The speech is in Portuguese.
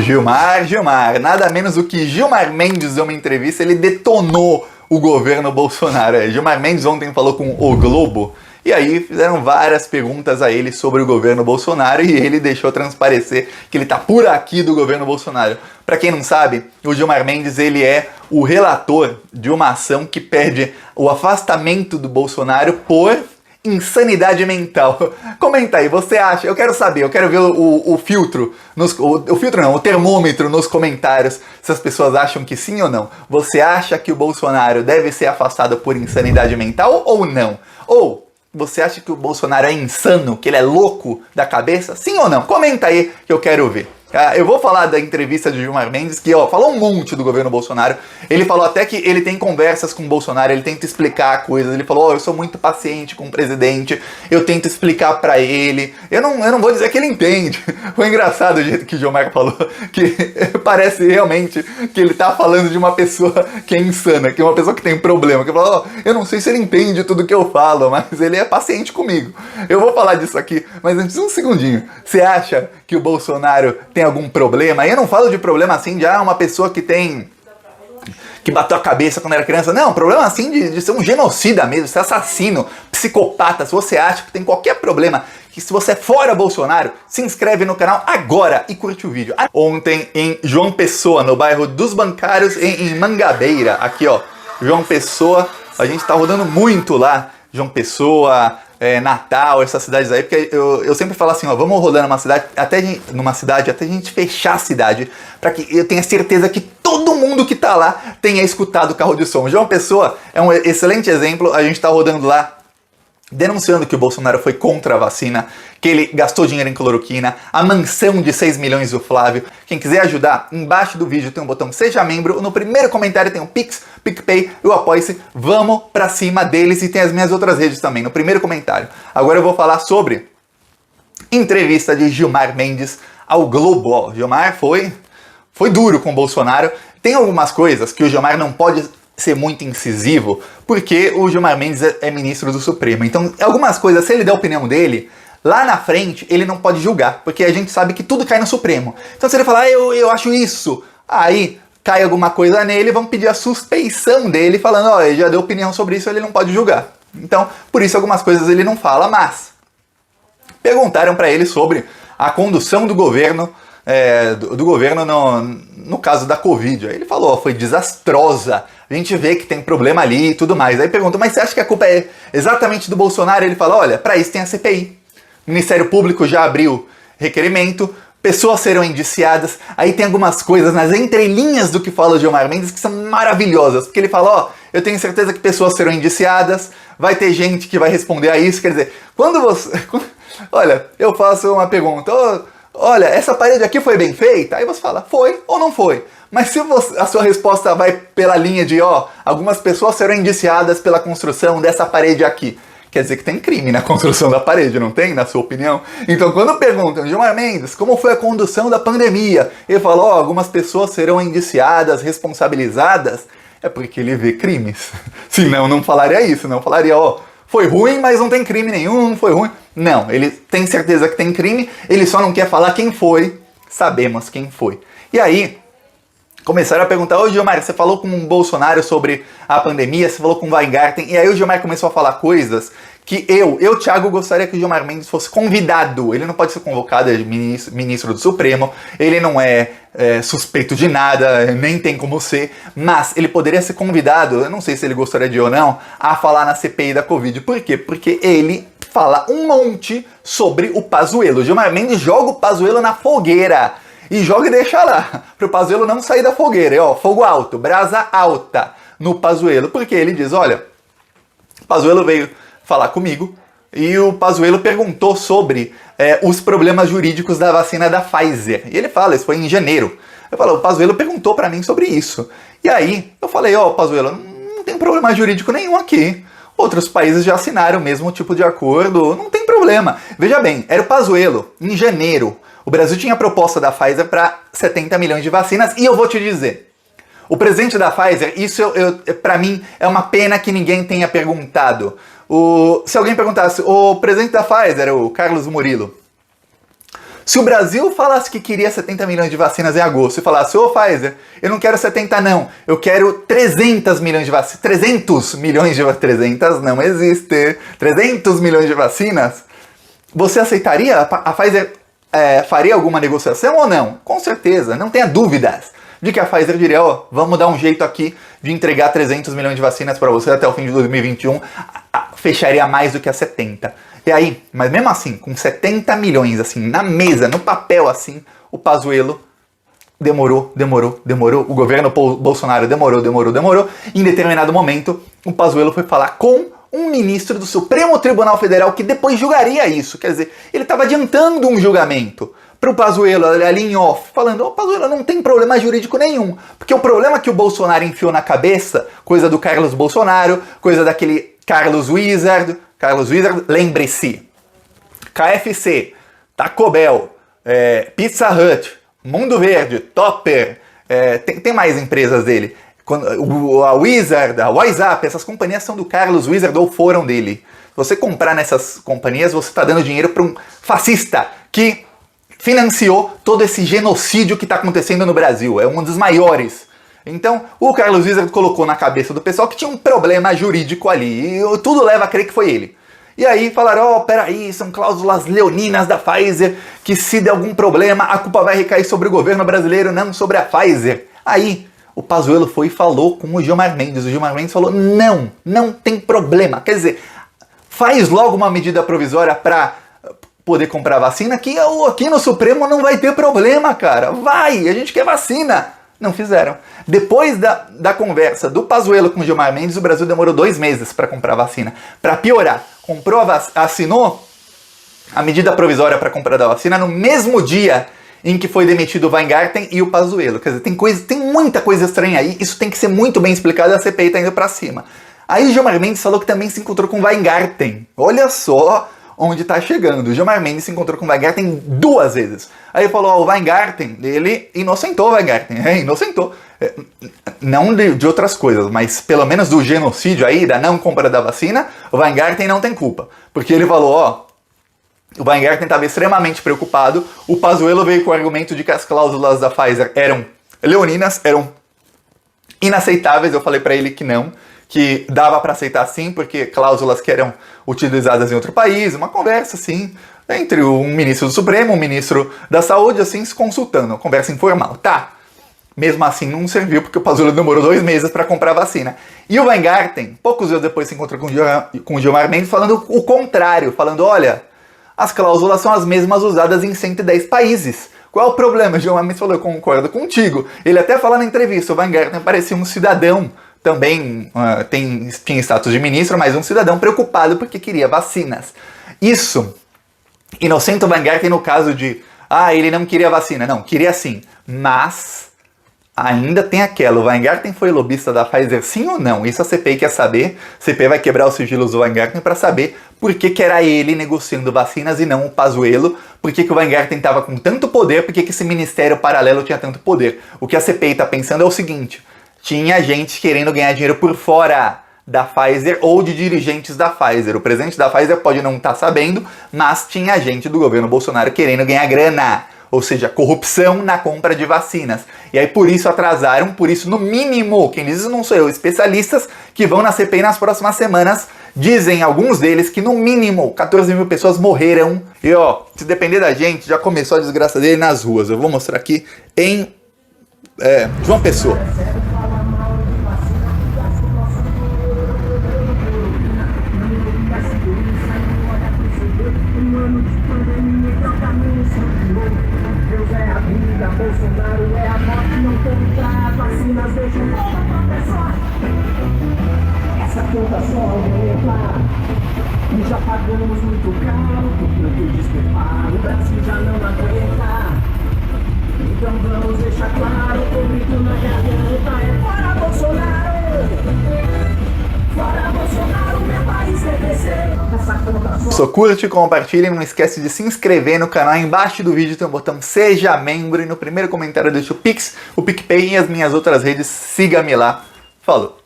Gilmar, nada menos do que Gilmar Mendes, em uma entrevista, ele detonou o governo Bolsonaro. Gilmar Mendes ontem falou com o Globo, e aí fizeram várias perguntas a ele sobre o governo Bolsonaro, e ele deixou transparecer que ele tá por aqui do governo Bolsonaro. Para quem não sabe, o Gilmar Mendes, ele é o relator de uma ação que pede o afastamento do Bolsonaro por insanidade mental. Comenta aí, você acha? Eu quero saber, eu quero ver o filtro, o termômetro nos comentários, se as pessoas acham que sim ou não. Você acha que o Bolsonaro deve ser afastado por insanidade mental ou não? Ou você acha que o Bolsonaro é insano, que ele é louco da cabeça? Sim ou não? Comenta aí que eu quero ver. Eu vou falar da entrevista de Gilmar Mendes, que falou um monte do governo Bolsonaro. Ele falou até que ele tem conversas com o Bolsonaro, ele tenta explicar coisas. Ele falou, eu sou muito paciente com o presidente, eu tento explicar pra ele. Eu não vou dizer que ele entende. Foi engraçado o jeito que o Gilmar falou, que parece realmente que ele tá falando de uma pessoa que é insana, que é uma pessoa que tem problema. Que falou, eu não sei se ele entende tudo que eu falo, mas ele é paciente comigo. Eu vou falar disso aqui, mas antes um segundinho. Você acha que o Bolsonaro tem algum problema? Eu não falo de problema assim de uma pessoa que bateu a cabeça quando era criança. Não, problema assim de ser um genocida mesmo, ser assassino, psicopata. Se você acha que tem qualquer problema, que se você é fora Bolsonaro, se inscreve no canal agora e curte o vídeo. Ontem em João Pessoa, no bairro dos Bancários, em Mangabeira, aqui ó, João Pessoa, a gente tá rodando muito lá, João Pessoa, Natal, essas cidades aí, porque eu sempre falo assim, ó, vamos rodando numa cidade até a gente fechar a cidade, para que eu tenha certeza que todo mundo que tá lá tenha escutado o carro de som. João Pessoa é um excelente exemplo, a gente tá rodando lá, denunciando que o Bolsonaro foi contra a vacina, que ele gastou dinheiro em cloroquina, a mansão de 6 milhões do Flávio. Quem quiser ajudar, embaixo do vídeo tem um botão Seja Membro, no primeiro comentário tem um Pix, PicPay e o Apoie-se. Vamos pra cima deles, e tem as minhas outras redes também, no primeiro comentário. Agora eu vou falar sobre entrevista de Gilmar Mendes ao Globo. Ó, Gilmar foi duro com o Bolsonaro. Tem algumas coisas que o Gilmar não pode ser muito incisivo, porque o Gilmar Mendes é ministro do Supremo. Então, algumas coisas, se ele der a opinião dele, lá na frente, ele não pode julgar, porque a gente sabe que tudo cai no Supremo. Então, se ele falar, eu acho isso, aí cai alguma coisa nele, vão pedir a suspeição dele, falando, ele já deu opinião sobre isso, ele não pode julgar. Então, por isso algumas coisas ele não fala, mas perguntaram para ele sobre a condução do governo, no caso da Covid. Aí ele falou, foi desastrosa, a gente vê que tem problema ali e tudo mais. Aí perguntou, mas você acha que a culpa é exatamente do Bolsonaro? Ele fala, olha, para isso tem a CPI. O Ministério Público já abriu requerimento, pessoas serão indiciadas. Aí tem algumas coisas nas entrelinhas do que fala o Gilmar Mendes que são maravilhosas, porque ele fala, eu tenho certeza que pessoas serão indiciadas, vai ter gente que vai responder a isso. Quer dizer, olha, eu faço uma pergunta, olha, essa parede aqui foi bem feita? Aí você fala, foi ou não foi? Mas se a sua resposta vai pela linha de, algumas pessoas serão indiciadas pela construção dessa parede aqui, quer dizer que tem crime na construção da parede, não tem, na sua opinião? Então, quando perguntam, Gilmar Mendes, como foi a condução da pandemia? Ele falou, algumas pessoas serão indiciadas, responsabilizadas, é porque ele vê crimes. Senão, não falaria isso, não falaria, foi ruim, mas não tem crime nenhum, não foi ruim. Não, ele tem certeza que tem crime, ele só não quer falar quem foi, sabemos quem foi. E aí, começaram a perguntar, Gilmar, você falou com o Bolsonaro sobre a pandemia, você falou com o Weingarten, e aí o Gilmar começou a falar coisas que Thiago, gostaria que o Gilmar Mendes fosse convidado. Ele não pode ser convocado, é ministro do Supremo, ele não é suspeito de nada, nem tem como ser, mas ele poderia ser convidado, eu não sei se ele gostaria de ou não, a falar na CPI da Covid. Por quê? Porque ele fala um monte sobre o Pazuello. O Gilmar Mendes joga o Pazuello na fogueira. E joga e deixa lá, para o Pazuello não sair da fogueira. Fogo alto, brasa alta no Pazuello. Porque ele diz, olha, o Pazuello veio falar comigo e o Pazuello perguntou sobre os problemas jurídicos da vacina da Pfizer. E ele fala, isso foi em janeiro. Eu falo, o Pazuello perguntou para mim sobre isso. E aí eu falei, Pazuello, não tem problema jurídico nenhum aqui. Outros países já assinaram o mesmo tipo de acordo, não tem problema. Veja bem, era o Pazuello, em janeiro. O Brasil tinha a proposta da Pfizer para 70 milhões de vacinas, e eu vou te dizer, o presidente da Pfizer, isso para mim é uma pena que ninguém tenha perguntado. Se alguém perguntasse, o presidente da Pfizer, o Carlos Murilo, Se o Brasil falasse que queria 70 milhões de vacinas em agosto e falasse, ô Pfizer, eu não quero 70 não, eu quero 300 milhões de vacinas, 300 milhões de 300 não existe, 300 milhões de vacinas, você aceitaria? A Pfizer faria alguma negociação ou não? Com certeza, não tenha dúvidas de que a Pfizer diria, ó, vamos dar um jeito aqui de entregar 300 milhões de vacinas para você até o fim de 2021, fecharia mais do que a 70. E aí, mas mesmo assim, com 70 milhões, assim, na mesa, no papel, assim, o Pazuello demorou, o governo Bolsonaro demorou, em determinado momento, o Pazuello foi falar com um ministro do Supremo Tribunal Federal que depois julgaria isso, quer dizer, ele estava adiantando um julgamento para o Pazuello ali em off, falando, Pazuello, não tem problema jurídico nenhum, porque o problema que o Bolsonaro enfiou na cabeça, coisa do Carlos Bolsonaro, coisa daquele Carlos Wizard, lembre-se, KFC, Taco Bell, Pizza Hut, Mundo Verde, Topper, tem mais empresas dele. A Wizard, a WhatsApp, essas companhias são do Carlos Wizard ou foram dele. Se você comprar nessas companhias, você está dando dinheiro para um fascista que financiou todo esse genocídio que está acontecendo no Brasil. É um dos maiores. Então, o Carlos Wizard colocou na cabeça do pessoal que tinha um problema jurídico ali, e tudo leva a crer que foi ele. E aí falaram, peraí, são cláusulas leoninas da Pfizer, que se der algum problema, a culpa vai recair sobre o governo brasileiro, não sobre a Pfizer. Aí, o Pazuello foi e falou com o Gilmar Mendes. O Gilmar Mendes falou, não tem problema. Quer dizer, faz logo uma medida provisória para poder comprar vacina, que aqui no Supremo não vai ter problema, cara. Vai, a gente quer vacina. Não fizeram. Depois da conversa do Pazuello com o Gilmar Mendes, o Brasil demorou 2 meses para comprar vacina. Para piorar, assinou a medida provisória para comprar da vacina no mesmo dia em que foi demitido o Weingarten e o Pazuello. Quer dizer, tem muita coisa estranha aí, isso tem que ser muito bem explicado e a CPI está indo para cima. Aí o Gilmar Mendes falou que também se encontrou com o Weingarten. Olha só onde está chegando. O Gilmar Mendes se encontrou com o Weingarten 2 vezes. Aí ele falou, o Weingarten, ele inocentou o Weingarten, inocentou. Não de outras coisas, mas pelo menos do genocídio aí, da não compra da vacina, o Weingarten não tem culpa. Porque ele falou, o Weingarten estava extremamente preocupado, o Pazuello veio com o argumento de que as cláusulas da Pfizer eram leoninas, eram inaceitáveis, eu falei para ele que não, que dava para aceitar sim, porque cláusulas que eram utilizadas em outro país, uma conversa assim, entre um ministro do Supremo, um ministro da Saúde, assim, se consultando, uma conversa informal, tá? Mesmo assim não serviu, porque o Pazuello demorou 2 meses para comprar a vacina. E o Weingarten, poucos dias depois, se encontrou com o Gilmar Mendes falando o contrário, falando, olha, as cláusulas são as mesmas usadas em 110 países. Qual é o problema? O Gilmar Mendes falou, eu concordo contigo. Ele até falou na entrevista, o Weingarten parecia um cidadão, também tinha status de ministro, mas um cidadão preocupado porque queria vacinas. Isso, inocente o Weingarten no caso de, ele não queria vacina. Não, queria sim, mas ainda tem aquela, o Weingarten foi lobista da Pfizer sim ou não? Isso a CPI quer saber, a CPI vai quebrar os sigilos do Weingarten para saber por que era ele negociando vacinas e não o Pazuello, por que o Weingarten estava com tanto poder, por que esse ministério paralelo tinha tanto poder. O que a CPI está pensando é o seguinte, tinha gente querendo ganhar dinheiro por fora da Pfizer ou de dirigentes da Pfizer. O presidente da Pfizer pode não estar sabendo, mas tinha gente do governo Bolsonaro querendo ganhar grana. Ou seja, corrupção na compra de vacinas. E aí por isso atrasaram, por isso no mínimo, quem diz isso não sou eu, especialistas que vão na CPI nas próximas semanas, dizem alguns deles que no mínimo 14 mil pessoas morreram. E se depender da gente, já começou a desgraça dele nas ruas. Eu vou mostrar aqui em João Pessoa. Bolsonaro é a morte, não contar vacinas, deixa o povo essa conta só aumenta. E já pagamos muito caro por tanto despreparo, o Brasil já não aguenta. Então vamos deixar claro, o grito na garganta é fora Bolsonaro! Fora Bolsonaro, meu país quer crescer. Essa conta só... Curte, compartilhe, não esquece de se inscrever no canal. Embaixo do vídeo tem o botão Seja Membro e no primeiro comentário deixa o Pix, o PicPay e as minhas outras redes. Siga-me lá. Falou!